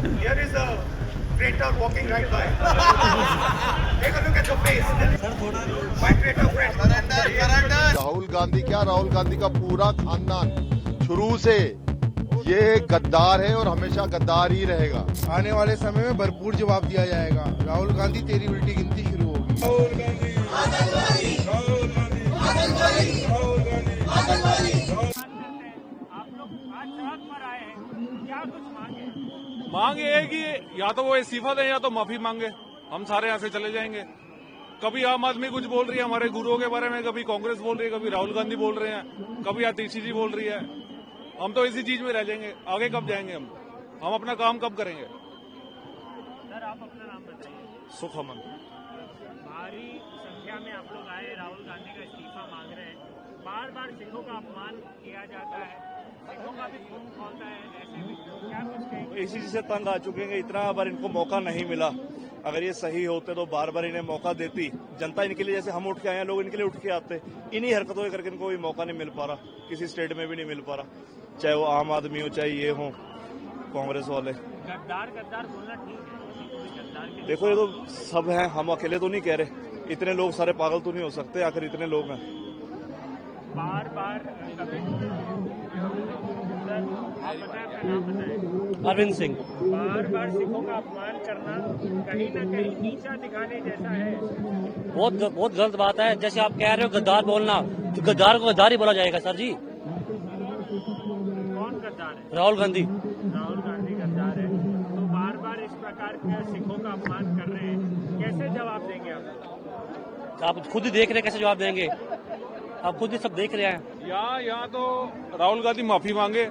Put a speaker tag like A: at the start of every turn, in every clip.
A: Here is a traitor walking right by. Take a look at the face. My traitor friend.
B: Rahul Gandhi क्या, राहुल गांधी का पूरा खानदान शुरू से ये गद्दार है और हमेशा गद्दार ही रहेगा।
C: आने वाले समय में भरपूर जवाब दिया जाएगा। राहुल गांधी तेरी उल्टी गिनती शुरू होगी।
D: राहुल गांधी, आतंकवादी, राहुल गांधी, आतंकवादी, राहुल गांधी, आतंकवादी।
E: आप लोग आज सड़क पर आए हैं, क्या कुछ मांगे?
F: मांग ये है कि या तो वो इस्तीफा दें या तो माफी मांगे, हम सारे यहाँ से चले जाएंगे। कभी आम आदमी कुछ बोल रही है हमारे गुरुओं के बारे में, कभी कांग्रेस बोल रही है, कभी राहुल गांधी बोल रहे हैं, कभी आतिशी जी बोल रही है। हम तो इसी चीज में रह जाएंगे, आगे कब जाएंगे हम अपना काम कब करेंगे?
E: सर आप अपना नाम बताइए।
F: सुखमन।
E: भारी संख्या में आप लोग आए, राहुल गांधी का इस्तीफा मांग रहे हैं। बार बार सिखों का अपमान किया जाता है, सिखों का भी खून खौलता है, ऐसे में क्या कुछ कहेंगे?
G: इसी चीज से तंग आ चुके हैं। इतना बार इनको मौका नहीं मिला। अगर ये सही होते तो बार बार इन्हें मौका देती जनता। इनके लिए जैसे हम उठ के आए हैं, लोग इनके लिए उठ के आते। इन्हीं हरकतों के करके इनको भी मौका नहीं मिल पा रहा, किसी स्टेट में भी नहीं मिल पा रहा, चाहे वो आम आदमी हो चाहे ये हो कांग्रेस वाले।
E: गद्दार गद्दार बोलना ठीक है, गद्दार के
G: देखो ये तो सब हैं, हम अकेले तो नहीं कह रहे। इतने लोग सारे पागल तो नहीं हो सकते, आखिर इतने लोग हैं।
E: बार बार आप बताएं, अपना नाम बताएं।
H: अरविंद सिंह।
E: बार बार सिखों का अपमान करना कहीं न कहीं नीचा दिखाने जैसा है।
H: बहुत गलत बात है। जैसे आप कह रहे हो गद्दार बोलना, तो गद्दार को गद्दार ही बोला जाएगा सर जी।
E: कौन गद्दार है?
H: राहुल गांधी।
E: राहुल गांधी गद्दार है, तो बार बार इस प्रकार के सिखों का अपमान कर रहे हैं, कैसे जवाब देंगे आप
H: खुद ही देख रहे हैं कैसे जवाब देंगे, आप खुद ही सब देख रहे हैं।
F: यहाँ तो राहुल गांधी माफी मांगे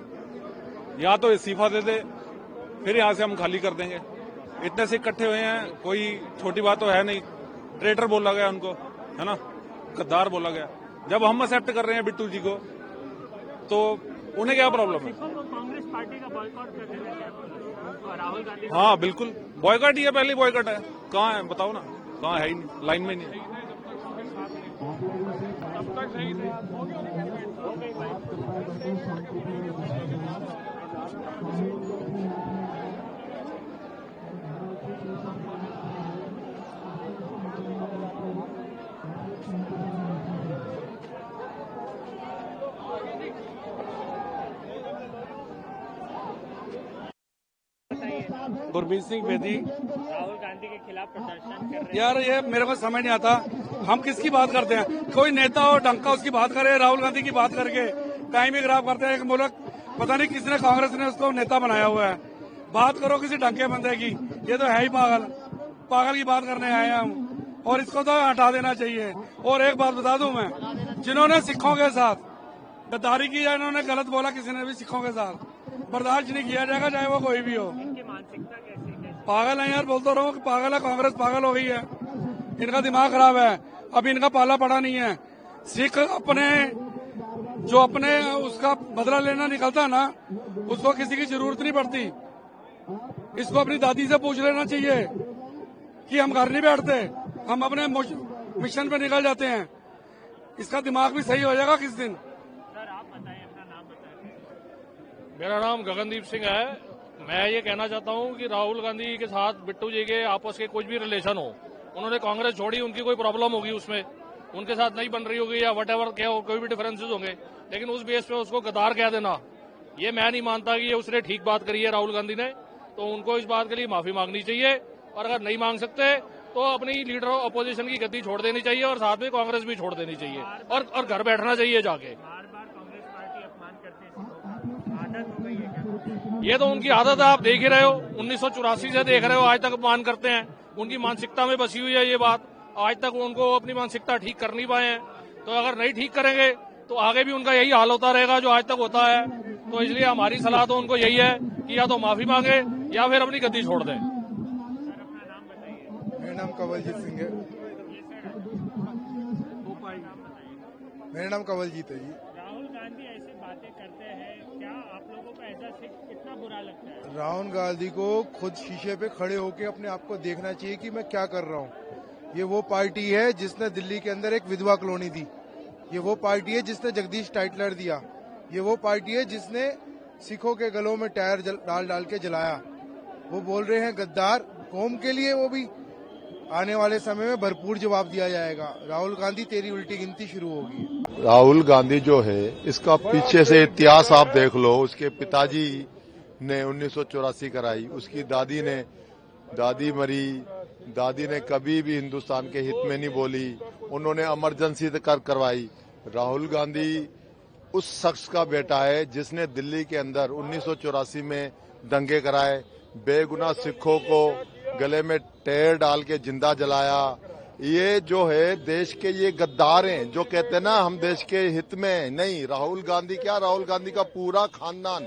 F: या तो इस्तीफा दे दे, फिर यहाँ से हम खाली कर देंगे। इतने से इकट्ठे हुए हैं, कोई छोटी बात तो है नहीं। ट्रेटर बोला गया उनको, है ना, गद्दार बोला गया। जब हम एक्सेप्ट कर रहे हैं बिट्टू जी को, तो उन्हें क्या प्रॉब्लम है?
E: कांग्रेस पार्टी का बॉयकॉट कर देना क्या राहुल गांधी?
F: हाँ बिल्कुल, बॉयकॉट ही है, पहली बॉयकॉट है। कहाँ है बताओ ना, कहाँ है ही नहीं, लाइन में नहीं है। तब तक सही थे।
I: गुरमीत सिंह बेदी।
E: राहुल गांधी के खिलाफ प्रदर्शन कर रहे
I: यार ये मेरे को समझ नहीं आता, हम किसकी बात करते हैं? कोई नेता हो डंका उसकी बात करे, राहुल गांधी की बात करके टाइम ही खराब करते हैं। एक मुल्क पता नहीं किसने, कांग्रेस ने उसको नेता बनाया हुआ है। बात करो किसी ढंके बंदे की, ये तो है ही पागल। पागल की बात करने आए हैं हम, और इसको तो हटा देना चाहिए। और एक बात बता दूं मैं, जिन्होंने सिखों के साथ गद्दारी की है, इन्होंने गलत बोला किसी ने भी सिखों के साथ, बर्दाश्त नहीं किया जाएगा, चाहे वो कोई भी हो।
E: मानसिकता कैसी
I: पागल है यार, बोलता रहो कि पागल है। कांग्रेस पागल हो गई है, इनका दिमाग खराब है, अभी इनका पाला पड़ा नहीं है। सिख अपने जो अपने उसका बदला लेना निकलता ना, उसको किसी की जरूरत नहीं पड़ती। इसको अपनी दादी से पूछ लेना चाहिए कि हम घर नहीं बैठते, हम अपने मिशन पे निकल जाते हैं। इसका दिमाग भी सही हो जाएगा किस दिन।
E: सर आप बताइए, अपना नाम बताइए।
J: मेरा नाम गगनदीप सिंह है। मैं ये कहना चाहता हूँ कि राहुल गांधी के साथ बिट्टू जी के आपस के कुछ भी रिलेशन हो, उन्होंने कांग्रेस छोड़ी, उनकी कोई प्रॉब्लम होगी उसमें, उनके साथ नहीं बन रही होगी या वट एवर क्या हो, कोई भी डिफरेंसेस होंगे, लेकिन उस बेस पे उसको गद्दार कह देना, ये मैं नहीं मानता कि ये उसने ठीक बात करी है राहुल गांधी ने। तो उनको इस बात के लिए माफी मांगनी चाहिए, और अगर नहीं मांग सकते तो अपनी लीडर अपोजिशन की गद्दी छोड़ देनी चाहिए, और साथ में कांग्रेस भी छोड़ देनी चाहिए, और घर बैठना चाहिए जाके।
E: बार बार कांग्रेस पार्टी अपमान करते हैं, आदत हो गई है क्या?
J: ये तो उनकी आदत है, आप देख ही रहे हो। 1984 से देख रहे हो, आज तक अपमान करते हैं। उनकी मानसिकता में बसी हुई है ये बात, आज तक उनको अपनी मानसिकता ठीक कर नहीं पाए हैं। तो अगर नहीं ठीक करेंगे तो आगे भी उनका यही हाल होता रहेगा जो आज तक होता है। तो इसलिए हमारी सलाह तो उनको यही है कि या तो माफी मांगे या फिर अपनी गद्दी छोड़ दें।
C: मेरा नाम कवलजीत सिंह है। मेरा नाम कवलजीत है जी।
E: राहुल गांधी ऐसी बातें करते हैं, क्या आप लोगों को ऐसा कितना बुरा लगता है?
C: राहुल गांधी को खुद शीशे पे खड़े होकर अपने आप को देखना चाहिए कि मैं क्या कर रहा हूँ। ये वो पार्टी है जिसने दिल्ली के अंदर एक विधवा कॉलोनी दी, ये वो पार्टी है जिसने जगदीश टाइटलर दिया, ये वो पार्टी है जिसने सिखों के गलों में टायर डाल डाल के जलाया। वो बोल रहे हैं गद्दार कौम के लिए, वो भी आने वाले समय में भरपूर जवाब दिया जाएगा। राहुल गांधी तेरी उल्टी गिनती शुरू होगी।
B: राहुल गांधी जो है इसका पीछे से इतिहास आप देख लो। उसके पिताजी ने 1984 कराई, उसकी दादी मरी, दादी ने कभी भी हिंदुस्तान के हित में नहीं बोली, उन्होंने इमरजेंसी करवाई। राहुल गांधी उस शख्स का बेटा है जिसने दिल्ली के अंदर 1984 में दंगे कराए, बेगुनाह सिखों को गले में टेर डाल के जिंदा जलाया। ये जो है देश के ये गद्दार हैं जो कहते हैं ना हम देश के हित में नहीं। राहुल गांधी क्या, राहुल गांधी का पूरा खानदान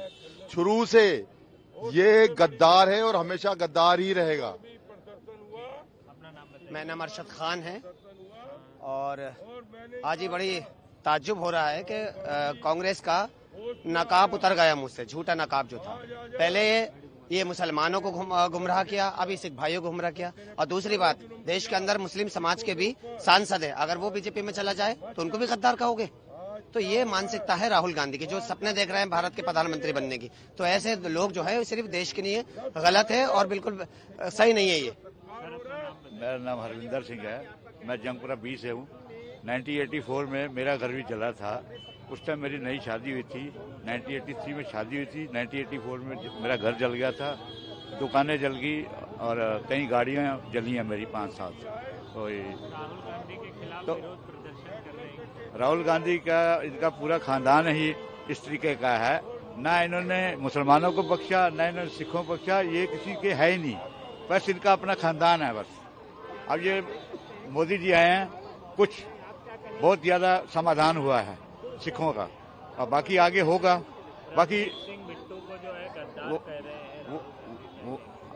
B: शुरू से ये गद्दार है और हमेशा गद्दार ही रहेगा।
K: मेरा नाम अरशद खान है और आज ही बड़ी ताज्जुब हो रहा है कि कांग्रेस का नकाब उतर गया मुझ से, झूठा नकाब जो था। पहले ये मुसलमानों को गुमराह किया, अभी सिख भाइयों को गुमराह किया। और दूसरी बात, देश के अंदर मुस्लिम समाज के भी सांसद है, अगर वो बीजेपी में चला जाए तो उनको भी गद्दार कहोगे। तो ये मानसिकता है राहुल गांधी की, जो सपने देख रहे हैं भारत के प्रधानमंत्री बनने की। तो ऐसे लोग जो है सिर्फ देश के लिए गलत है और बिल्कुल सही नहीं है। ये
L: मेरा नाम हरविंदर सिंह है, मैं जंगपुरा 20 से हूँ। 1984 में मेरा घर भी जला था, उस टाइम मेरी नई शादी हुई थी। 1983 में शादी हुई थी, 1984 में मेरा घर जल गया था, दुकानें जल गई और कई गाड़ियाँ जली हैं मेरी 5 साल से। तो राहुल गांधी का इनका पूरा खानदान ही इस तरीके का है। ना इन्होंने मुसलमानों को बख्शा, ना इन्होंने सिखों को बख्शा, ये किसी के है ही नहीं, बस इनका अपना खानदान है बस। अब ये मोदी जी आए हैं, कुछ बहुत ज्यादा समाधान हुआ है सिखों का, और बाकी आगे होगा। बाकी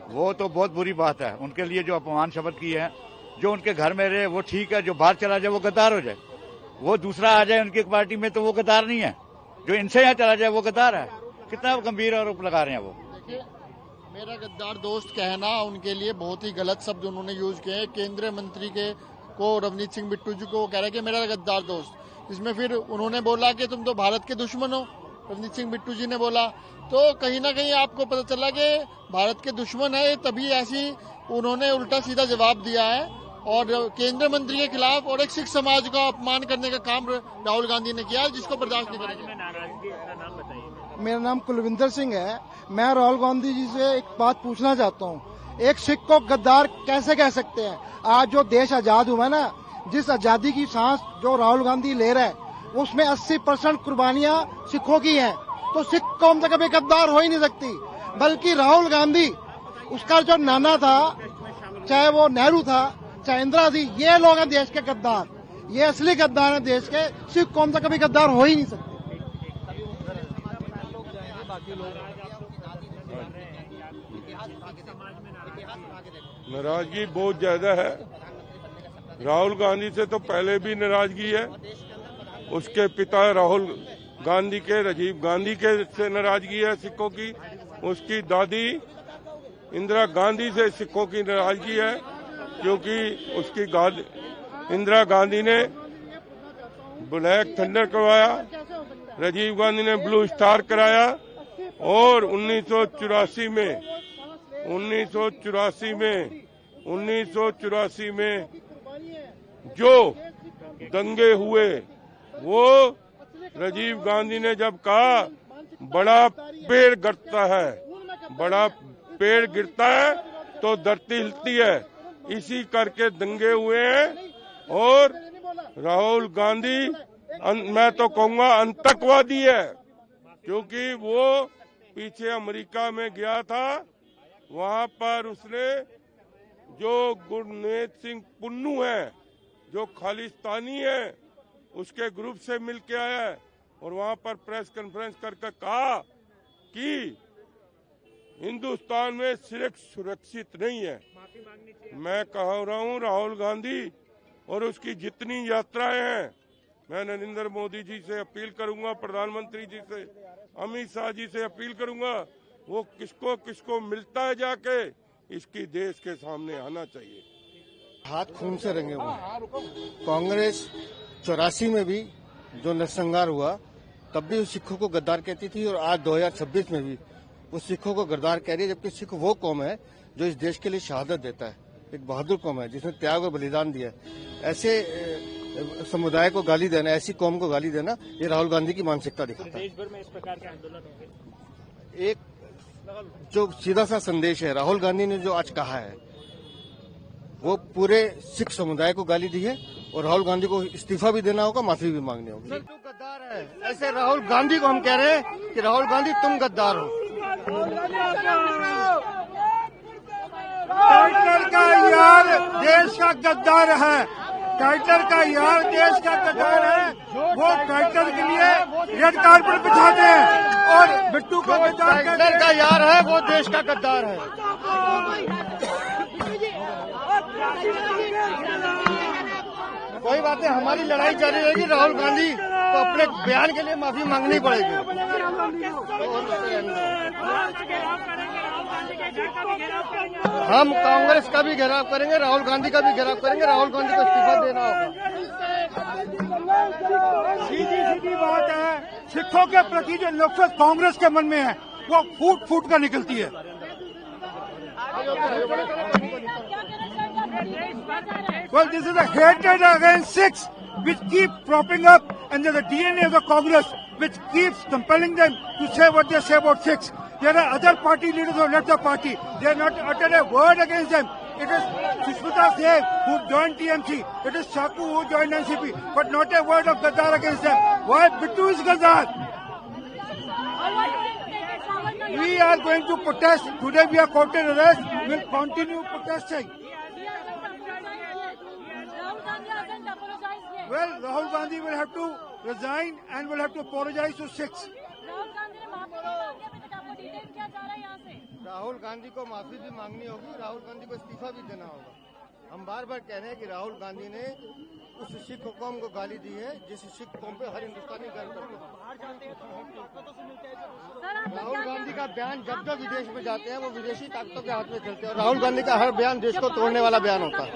L: वो तो बहुत बुरी बात है उनके लिए, जो अपमान शब्द की है। जो उनके घर में रहे वो ठीक है, जो बाहर चला जाए वो गद्दार हो जाए। वो दूसरा आ जाए उनकी पार्टी में तो वो गद्दार नहीं है, जो इनसे यहाँ चला जाए वो गद्दार है। कितना गंभीर आरोप लगा रहे हैं वो।
M: मेरा गद्दार दोस्त कहना उनके लिए बहुत ही गलत शब्द उन्होंने यूज किए हैं। केंद्रीय मंत्री को रवनीत सिंह बिट्टू जी को वो कह रहे हैं कि मेरा गद्दार दोस्त। इसमें फिर उन्होंने बोला कि तुम तो भारत के दुश्मन हो, रवनीत सिंह बिट्टू जी ने बोला। तो कहीं ना कहीं आपको पता चला कि भारत के दुश्मन है, तभी ऐसी उन्होंने उल्टा सीधा जवाब दिया है और केंद्रीय मंत्री के खिलाफ और एक सिख समाज का अपमान करने का काम राहुल गांधी ने किया, जिसको बर्दाश्त नहीं करेंगे।
N: मेरा नाम कुलविंदर सिंह है। मैं राहुल गांधी जी से एक बात पूछना चाहता हूँ, एक सिख को गद्दार कैसे कह सकते हैं? आज जो देश आजाद हुआ है ना, जिस आजादी की सांस जो राहुल गांधी ले रहा है उसमें 80% कुर्बानियां सिखों की हैं। तो सिख कौम तो कभी गद्दार हो ही नहीं सकती, बल्कि राहुल गांधी, उसका जो नाना था, चाहे वो नेहरू था, चाहे इंदिरा थी, ये लोग हैं देश के गद्दार। ये असली गद्दार है देश के। सिख कौम तो कभी गद्दार हो ही नहीं सकती।
O: नाराजगी बहुत ज्यादा है। राहुल गांधी से तो पहले भी नाराजगी है, उसके पिता राहुल गांधी के, राजीव गांधी के से नाराजगी है सिखों की, उसकी दादी इंदिरा गांधी से सिखों की नाराजगी है, क्योंकि उसकी इंदिरा गांधी ने ब्लैक थंडर करवाया, राजीव गांधी ने ब्लू स्टार कराया, और 1984 में जो दंगे हुए, वो राजीव गांधी ने जब कहा बड़ा पेड़ गिरता है, बड़ा पेड़ गिरता है तो धरती हिलती है, इसी करके दंगे हुए हैं। और राहुल गांधी मैं तो कहूँगा आतंकवादी है, क्योंकि वो पीछे अमेरिका में गया था, वहाँ पर उसने जो गुरनेत सिंह पुन्नू है, जो खालिस्तानी है, उसके ग्रुप से मिल के आया है, और वहाँ पर प्रेस कॉन्फ्रेंस करके कहा कि हिंदुस्तान में सिर्फ सुरक्षित नहीं है। मैं कह रहा हूँ राहुल गांधी और उसकी जितनी यात्राएं हैं, मैं नरेंद्र मोदी जी से अपील करूंगा, प्रधानमंत्री जी से, अमित शाह जी से अपील करूंगा, वो किसको किसको मिलता है जाके इसकी देश के सामने आना चाहिए।
N: हाथ खून से रंगे हुए। कांग्रेस 84 में भी जो नरसंहार हुआ तब भी सिखों को गद्दार कहती थी, और आज 2026 में भी
P: वो सिखों को गद्दार कह रही है, जबकि सिख वो कौम है जो इस देश के लिए शहादत देता है, एक बहादुर कौम है जिसने त्याग और बलिदान दिया। ऐसे समुदाय को गाली देना, ऐसी कौम को गाली देना, ये राहुल गांधी की मानसिकता दिखाता है।
E: देश भर में इस प्रकार के आंदोलन होंगे।
P: एक जो सीधा सा संदेश है, राहुल गांधी ने जो आज कहा है वो पूरे सिख समुदाय को गाली दी है, और राहुल गांधी को इस्तीफा भी देना होगा, माफी भी मांगनी होगी। जो गद्दार है, ऐसे राहुल गांधी को हम कह रहे हैं कि राहुल गांधी तुम गद्दार हो।
C: टाइटलर का यार देश का गद्दार है, टाइटलर का यार देश का गद्दार है। वो टाइटलर के लिए रेड कार्पेट बिछाते हैं और बिट्टू को गद्दार
P: टाइटलर का यार है, वो देश का गद्दार है। कोई बात नहीं, हमारी लड़ाई जारी रहेगी। राहुल गांधी को अपने बयान के लिए माफी मांगनी पड़ेगी। हम कांग्रेस का भी घेराव करेंगे, राहुल गांधी का भी घेराव करेंगे। राहुल गांधी को इस्तीफा देना होगा।
C: सीधी बात है, सिखों के प्रति जो नफरत कांग्रेस के मन में है वो फूट फूट कर निकलती है। Well, this is a hatred against Sikhs which keep propping up, and there's the DNA of the Congress which keeps compelling them to say what they say about Sikhs. There are other party leaders who left the party. They have not uttered a word against them. It is Sushmita Singh who joined TMC. It is Shaku who joined NCP, but not a word of Gaddar against them. Why Bittu is Gaddar? We are going to protest. Today we are counter arrest. We will continue protesting. Well, Rahul Gandhi will have to resign and will have to apologize to Sikhs.
P: Rahul Gandhi को माफी भी मांगनी होगी, राहुल गांधी को इस्तीफा भी देना होगा। हम बार बार कह रहे हैं कि राहुल गांधी ने उस सिख कौम को गाली दी है जिस सिख कौम पे हर हिंदुस्तानी गर्व करता है। राहुल गांधी का बयान जब जब विदेश में जाते हैं वो विदेशी ताकतों के हाथ में खेलते हैं, और राहुल गांधी का हर बयान देश को तोड़ने वाला बयान होता है।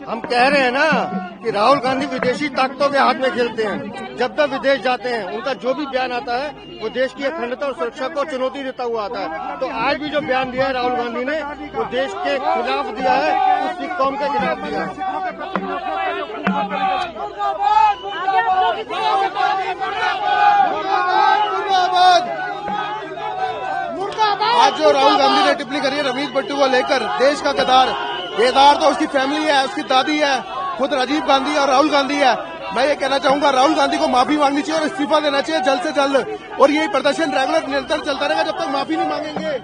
P: हम कह रहे हैं ना कि राहुल गांधी विदेशी ताकतों के हाथ में खेलते हैं। जब जब विदेश जाते हैं उनका जो भी बयान आता है वो देश की अखंडता और सुरक्षा को चुनौती देता हुआ आता है। तो आज भी जो बयान दिया है राहुल गांधी ने वो देश के खिलाफ दिया है, उस सिख कौम के खिलाफ दिया है।
C: आज जो राहुल गांधी ने टिप्पणी करी है रवीश बिट्टू को लेकर, देश का गद्दार, बेदार तो उसकी फैमिली है, उसकी दादी है, खुद राजीव गांधी और राहुल गांधी है। मैं ये कहना चाहूंगा राहुल गांधी को माफी मांगनी चाहिए और इस्तीफा देना चाहिए जल्द से जल्द, और यही प्रदर्शन रेगुलर निरंतर चलता रहेगा जब तक माफी नहीं मांगेंगे।